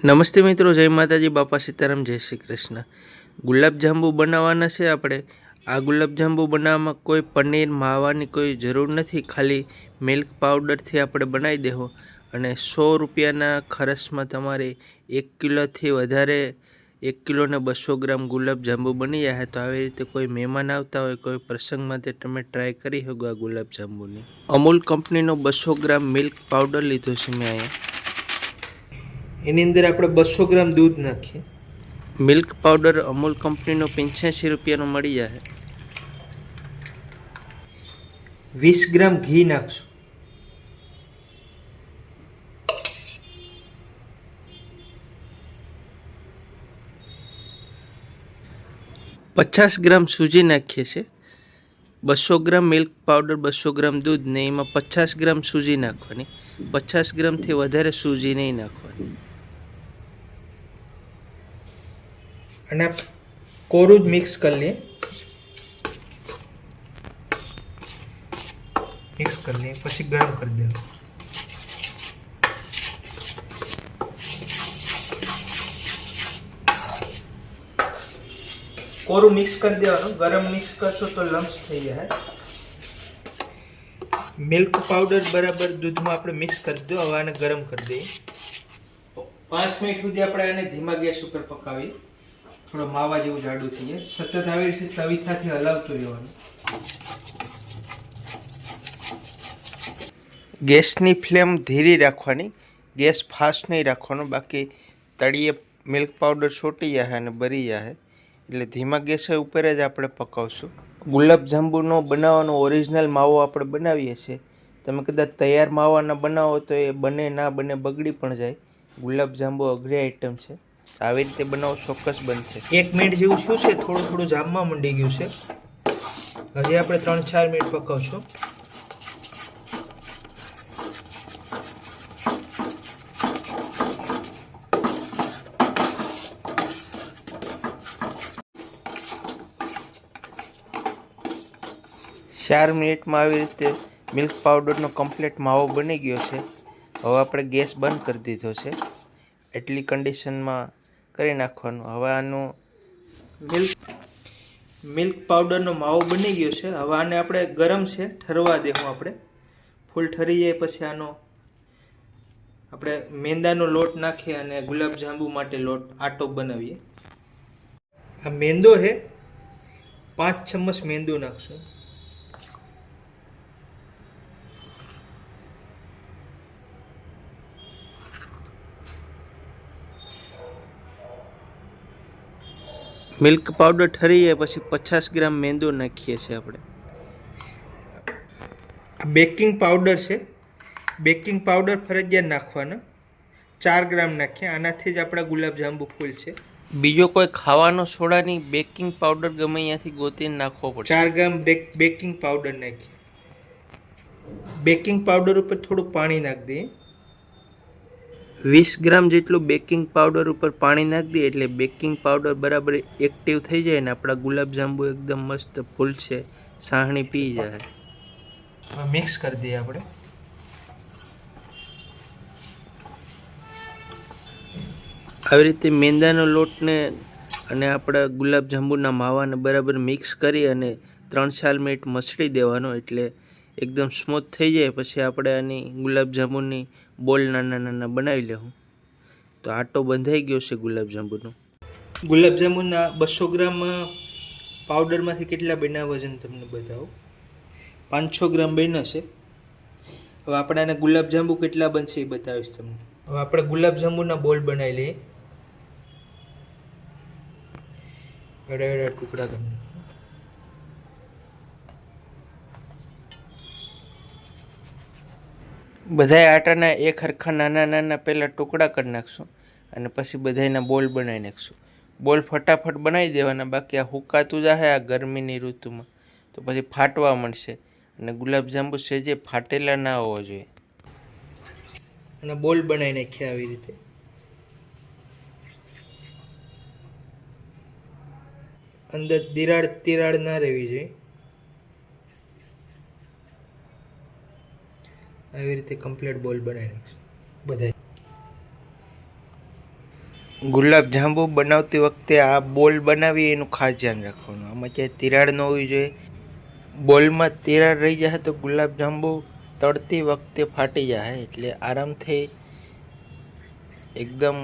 નમસ્તે મિત્રો, જય માતાજી, બાપા સીતારામ, જય શ્રી કૃષ્ણ। ગુલાબજાંબુ બનાવવાના છે આપણે। આ ગુલાબજાંબુ બનાવવામાં કોઈ પનીર માવાની કોઈ જરૂર નથી, ખાલી મિલ્ક પાવડરથી આપણે બનાવી દેવું અને 100 રૂપિયાના ખર્ચમાં તમારે 1 કિલોથી વધારે 1 કિલો ને 200 ગ્રામ ગુલાબજાંબુ બની જાય। તો આવી રીતે કોઈ મહેમાન આવતા હોય, કોઈ પ્રસંગમાં તે તમે ટ્રાય કરી શકો આ ગુલાબજાંબુની। અમૂલ કંપનીનો 200 ગ્રામ મિલ્ક પાવડર લીધો છે મેં અહીંયા। એની અંદર આપણે 200 ગ્રામ દૂધ નાખીએ। મિલ્ક પાવડર અમૂલ કંપનીનો 85 રૂપિયાનો મળી જાય। 20 ગ્રામ ઘી નાખશું। 50 ગ્રામ સૂજી નાખીએ છીએ। 200 ગ્રામ મિલ્ક પાવડર, 200 ગ્રામ દૂધ ને એમાં 50 ગ્રામ સૂજી નાખવાની। 50 ગ્રામથી વધારે સૂજી નહીં નાખવાની। અને કોરું જ મિક્સ કરી લઈએ। પછી ગરમ કરી દેવું। કોરું મિક્સ કરી દેવાનું, ગરમ મિક્સ કરશો તો લમ્સ થઈ જાય। મિલ્ક પાવડર બરાબર દૂધમાં આપણે મિક્સ કરી દો। હવે આને ગરમ કરી દઈએ। 5 મિનિટ સુધી આપણે આને ધીમા ગેસ ઉપર પકાવીએ। થોડો માવા જેવું જાડું થઈ જાય। સતત આવી રીતે તવીથાથી હલાવતું રહેવાનું। ગેસની ફ્લેમ ધીરી રાખવાની, ગેસ ફાસ્ટ નહીં રાખવાનો, બાકી તળિયે મિલ્ક પાવડર છોટી જાય અને બળી જાય। એટલે ધીમા ગેસે ઉપર જ આપણે પકાવશું। ગુલાબજાંબુનો બનાવવાનો ઓરિજિનલ માવો આપણે બનાવીએ છીએ। તમે કદાચ તૈયાર માવાના બનાવો તો એ બને ના બને, બગડી પણ જાય। ગુલાબજાંબુ અઘરી આઈટમ છે, આવી રીતે બનાવો ચોક્કસ બનશે। 1 મિનિટ જેવું શું છે, થોડું થોડું જામવા માંડી ગયું છે। હજી આપણે 3-4 મિનિટ પકાવશું। ચાર મિનિટમાં આવી રીતે મિલ્ક પાવડરનો કમ્પ્લીટ માવો બની ગયો છે। હવે આપણે ગેસ બંધ કરી દીધો છે। એટલી કન્ડિશનમાં કરી નાખવાનું। હવે આનું મિલ્ક પાવડરનો માવો બની ગયો છે। હવે આને આપણે ગરમ છે ઠરવા દેવું। આપણે ફૂલ ઠરી જાય પછી આનો આપણે મેંદાનો લોટ નાખીએ અને ગુલાબજાંબુ માટે આટો બનાવીએ। આ મેંદો છે, 5 ચમચ મેંદો નાખશું। મિલ્ક પાવડર ઠરી જાય પછી 50 ગ્રામ મેંદો નાખીએ છીએ આપણે। બેકિંગ પાવડર છે, બેકિંગ પાવડર ફરજિયાત નાખવાના। 4 ગ્રામ નાખીએ, આનાથી જ આપણા ગુલાબજાંબુ ફૂલ છે। બીજો કોઈ ખાવાનો સોડા નહીં, બેકિંગ પાવડર ગમે અહીંયાથી ગોતીને નાખવો પડશે। 4 ગ્રામ બેકિંગ પાવડર નાખીએ। બેકિંગ પાવડર ઉપર થોડું પાણી નાખી દઈએ। 20 ગ્રામ જેટલું બેકિંગ પાવડર ઉપર પાણી નાખી દઈએ એટલે બેકિંગ પાવડર બરાબર એક્ટિવ થઈ જાય ને આપણા ગુલાબજાંબુ એકદમ મસ્ત ફૂલશે, સાહણી પી જાય। મિક્સ કરી દઈએ આપણે। આવી રીતે મેંદાનો લોટને અને આપણા ગુલાબજાંબુના માવાને બરાબર મિક્સ કરી અને 3-4 મિનિટ મસળી દેવાનો, એટલે એકદમ સ્મૂથ થઈ જાય। પછી આપણે આની ગુલાબજાંબુની બોલ નાના નાના બનાવી લેવું। તો આટો બંધાઈ ગયો છે ગુલાબજાંબુનો। ગુલાબજાંબુના 200 ગ્રામ પાવડરમાંથી કેટલા બન્યા વજન તમને બતાવું। 500 ગ્રામ બન્યા છે। હવે આપણે આને ગુલાબજાંબુ કેટલા બનશે એ બતાવીશ તમને। હવે આપણે ગુલાબજાંબુના બોલ બનાવી લઈએ। ટુકડા કરી બધા આટાના એક હરખા નાના નાના પહેલાં ટુકડા કરી નાખશું અને પછી બધાના બોલ બનાવી નાખશું। બોલ ફટાફટ બનાવી દેવાના, બાકી આ હુકાતું જશે આ ગરમીની ઋતુમાં તો પછી ફાટવા મળશે અને ગુલાબજાંબુ સેજે ફાટેલા ના હોવા જોઈએ। અને બોલ બનાવી નાખ્યા આવી રીતે। અંદર તિરાડ ના રહેવી જોઈએ। આવી રીતે કમ્પ્લીટ બોલ બનાવી નાખશું બધા। ગુલાબ જાંબુ બનાવતી વખતે આ બોલ બનાવી એનું ખાસ ધ્યાન રાખવાનું. આમાં ક્યાંય તિરાડ ન હોવી જોઈએ. બોલમાં તિરાડ રહી જાય તો ગુલાબ જાંબુ તળતી વખતે ફાટી જાય. એટલે આરામથી એકદમ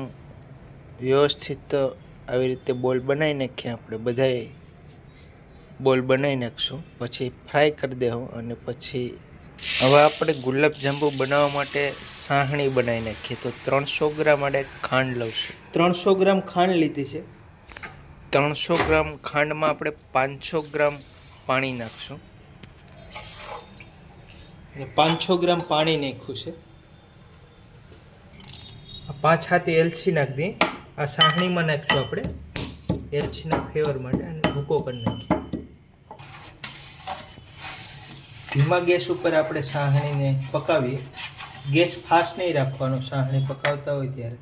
વ્યવસ્થિત આવી રીતે બોલ બનાવી નાખીએ. આપણે બધાએ બોલ બનાવી નાખશું, પછી ફ્રાય કરી દેવું. અને પછી હવે આપણે ગુલાબ જાંબુ બનાવવા માટે સાહણી બનાવી નાખીએ. તો 300 ગ્રામ માટે ખાંડ લઈશું. 300 ગ્રામ ખાંડ લીધી છે. 300 ગ્રામ ખાંડમાં આપણે 500 ગ્રામ પાણી નાખશું. અને 500 ગ્રામ પાણી નાખ્યું છે. 5 હાથી એલચી નાખી દઈએ. આ સાહણીમાં નાખશું આપણે એલચીના ફ્લેવર માટે. અને ભૂકો કરી નાખીએ. ધીમા ગેસ ઉપર આપણે સાહણીને પકાવીએ. ગેસ ફાસ્ટ નહીં રાખવાનો સાહણી પકાવતા હોય ત્યારે.